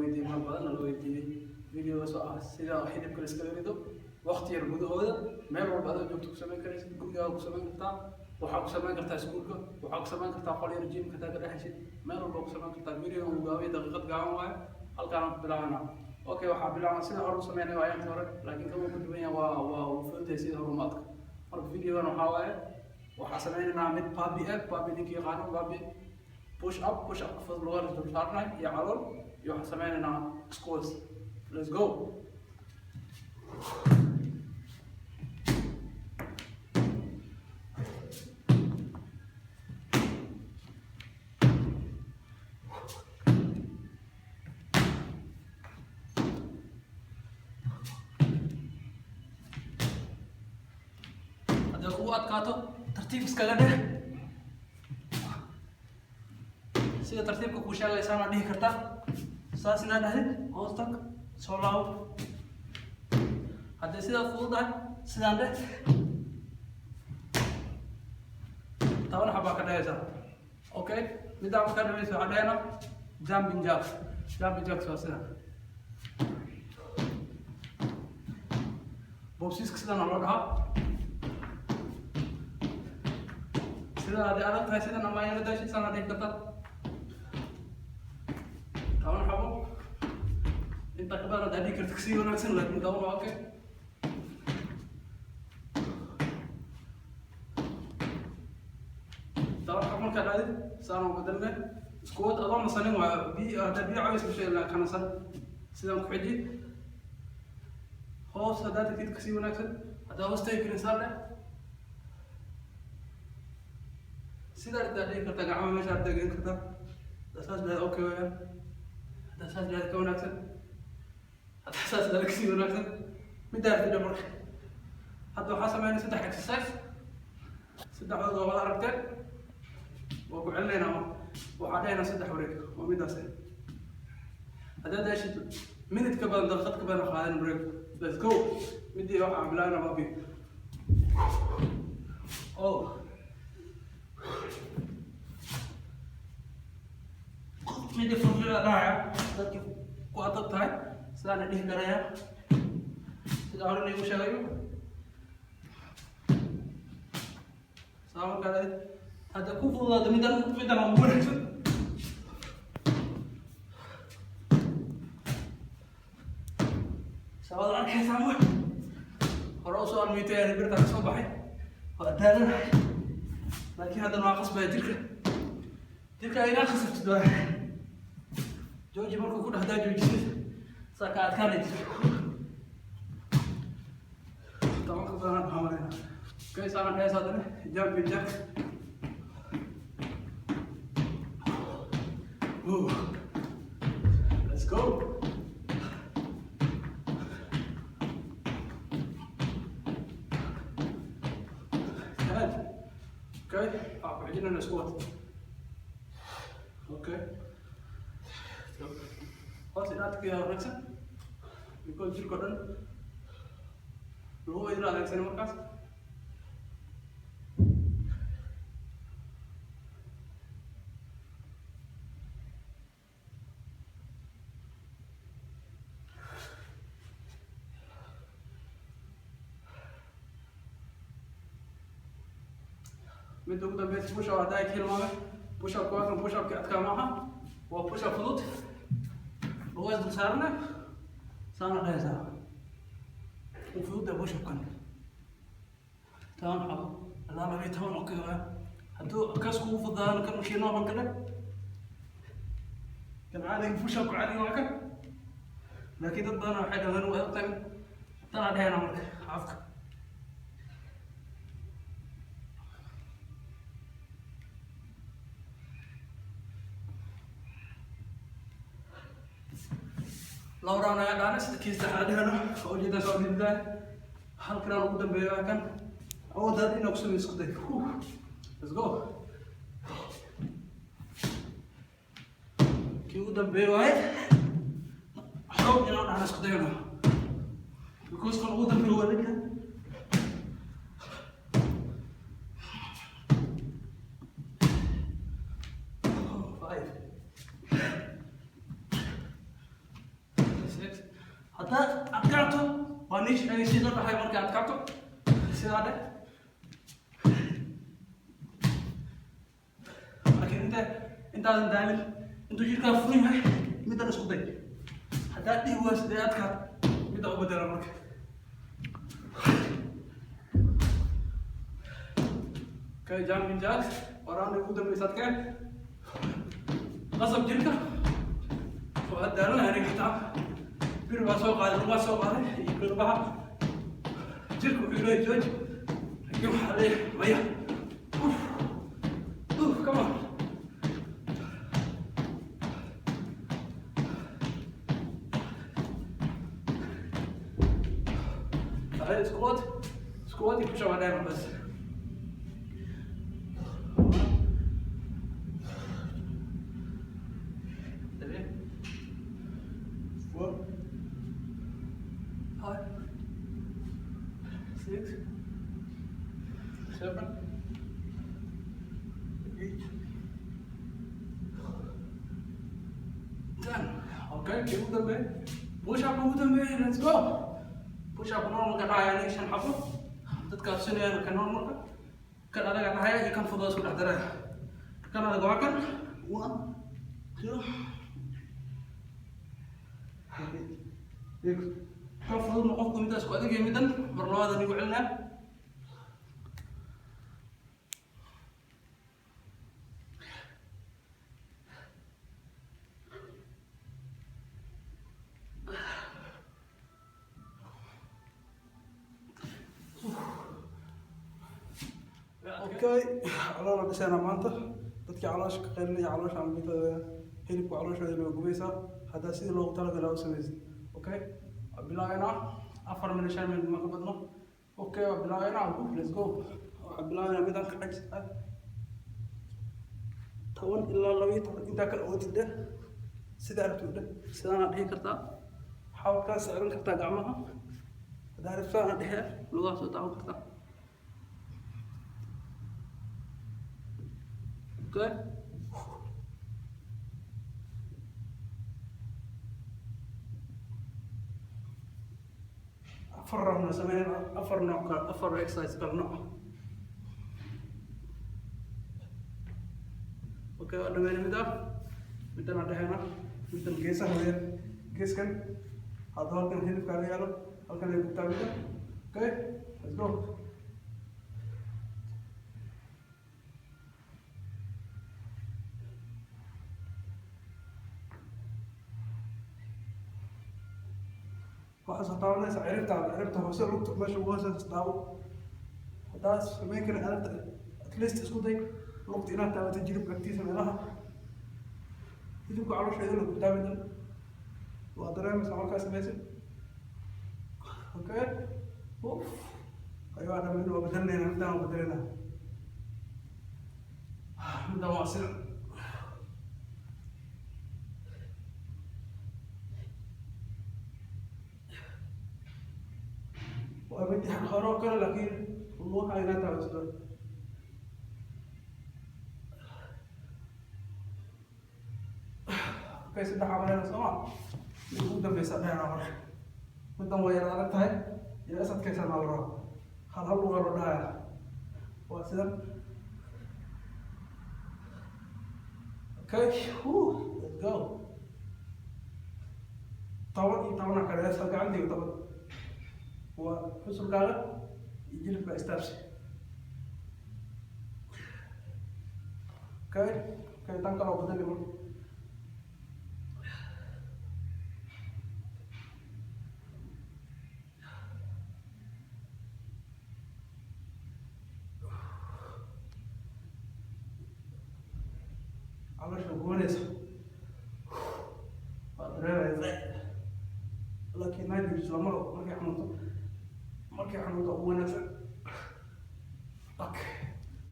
weydiiyey mar badan la weydiiyey videogaas oo ah sida xidibka la iskaga rido waqti yar gudahooda meel walba aad joogto ku samayn karaysid gurigaaga ku samayn kartaa waxaa ku samayn kartaa iskuulka waxaa ku samayn kartaa qol yar jiimka taa ka dhexaysid meel walba ku samayn kartaa video uu gaabiyo daqiiqad gaaban waayo halkaan ku bilaabana okay waxaa bilaabana sida hore u sameynay waa inta hore laakiin kan uu ku duwan yahay waa uu fududahay sida horumaadka marka videogan waxaa waaye waxaa sameynaynaa mid baabi baabi ninkii yaqaano baabi push up fudud loo dul saarnay iyo calool iyo waxaan sameynaynaa squats let's go ku adkaato tartiib iskaga dheh sida tartiibka ku sheegaysaana dhihi kartaa saas inaa dhahdid hoos tag soo laabo haddii sidaa fududahay sidaan dheh 10 xabaa ka dhehaysaa okay middaa markaa dhamaysa waxaa dhahayna jumping jacks waa sidaa bobsiiska sidaana loo dhahaa sida hadii adag tahay sidan ama ayna daashid sana dhihi karta 10 xabo inta ka badan hadii karta kasii wanaagsan laakiin dawla okay dawla xabo markaa dhaadid saana ugu dambe squat adoo nasanin waa hadii caawis bishay la kana san sidan ku xiji hoos hadaa tagtid kasii wanaagsan hadaa hoos tahay karin saar sida dadii karta gacmo meesha degan karta asaas la okay weeyaan asaas la ka wanaagsan asaas la kasi wanaagsan midaar dib marka hadda waxa sameeyay 3 exercise 3 oo wada aragteen oo ku celinayna waxa dhayna 3 wareeg oo midaas hadda daashid minute ka badan daqiiqad ka badan qaadan break let's go midii waxa bilaana baabi oh ميدي فرجة راعي لكن قاطع تاي سلانة ديه كرايا تدارون يوم شغيو سامر كذا هذا كوفو هذا ميدان عمره سواد عن كيس عمره خلاص أنا ميتة يعني برتاح صباحي هذا لكن هذا ناقص بيتك تلك أين خسرت دواء جوجي مركو كل هذا جوجي سكات كانت طبعا كبرنا بحمرنا كيس أنا كيس هذا جنب الجك let's go okay عجينا نسكوت اوكي خلاص inaad ka wanaagsan because jirka dhan loo idin adeegsan markaas mid ugu dambeysay push up haday kilmaame push up kooxdan push up ka adkaa maaha waa push up fudud لغاية دلسارنا سانا غيزا وفيودا بوشو كان تمام حبا الله ما بيتهون اوكي هدو كاسكو فضان كان مشي نوع كده كان عادي بوشو عادي وكذا لكن ضدنا حاجة غير وقت طلع دهنا مرك عفك لو رانا قاعدين ستكيس تحدينا أو جدا سوي ذا هل كنا نقدم بياكن أو ذا دي نقص من سكتة let's go كيو قدم بياك حاول ينام على سكتة because كنا قدم بياك 6 haddaad adkaato waa niish ay sida dhahay markay adkaato sidaa dheh laakiin intaadan daalin intuu jirkaa furan yahay middan isku day haddaad dhihi wayso dee adkaad midda u bedela marka kay jumping jacks waraana ugu dambaysa adkeen qasab jirka waa daalanahay aniga xitaa bir baa soo qaaday lugaa soo qaaday iyo birbaha jirka wuxuu leeyahay jooji laakiin waxaa leeyahay maya come on تعال سكوات يكشف علينا بس 6, 7, 8, 10. Okay, keep them there. Push up with them there. Let's go. Push up normal ka dhahaya nation xabo. Dadka sinayaan ka normal ka adaga dhahaya iyo kan fudud isku dhaxdaraya. Kan adaga waa kan 1 2 kan fudud qofku mid isku adag midan mar labaad anigu celinaa. اوكي على بسنا maanta dadkii caloosh ka qeynay caloosh aan mid hilibku calooshooda loo gubaysa hada sidii loogu talagalay oo sameeyay okay bilaayna 4 min shan min ma ka badno okay bilaayna let's go bilaayna midan ka xigta 10 ilaa 12 inta kala oo tidda sida aragtida sidana dhigi kartaa xawlka saaran kartaa gacmaha daarifta dhexe lugaha soo taaban kartaa okay أفرغنا سمين أفر إكسايز كلنا أوكي أنا من مدة نده هنا مدة كيسة هو كيس كان هذا هو كان هيلف كاري يالو هذا كان يبغى تعمله أوكي let's go waxaa soo ciribta hoose lugta meesha ugu hooseysa daawo haddaas samayn karin aragta at least isku day lugta inaad taabato jilibka agtiisa meelaha hilibka caloosheeda la gubtaamidan waa dareemaysaa markaa samaysid okay ayuu dhamin waa bedelinayna midaan waa bedelinaa midaan waa sida وأبدي حخروك لكن الله عينات على الصدر كيس ده حوالينا سماع يقول ده بيسألنا عمر مدام ويا على هاي يا أسد كيس أنا ورا خل هلو ورا ده واسدم okay let's go طبعا كده سألك عندي طبعا وحصل كذا يجيلك باسترسي كاي تانكا لو بدل يقول على شو قوليس لكن ما يجوز لمرة ما يحمل markay xanuunka ugu wanaagsan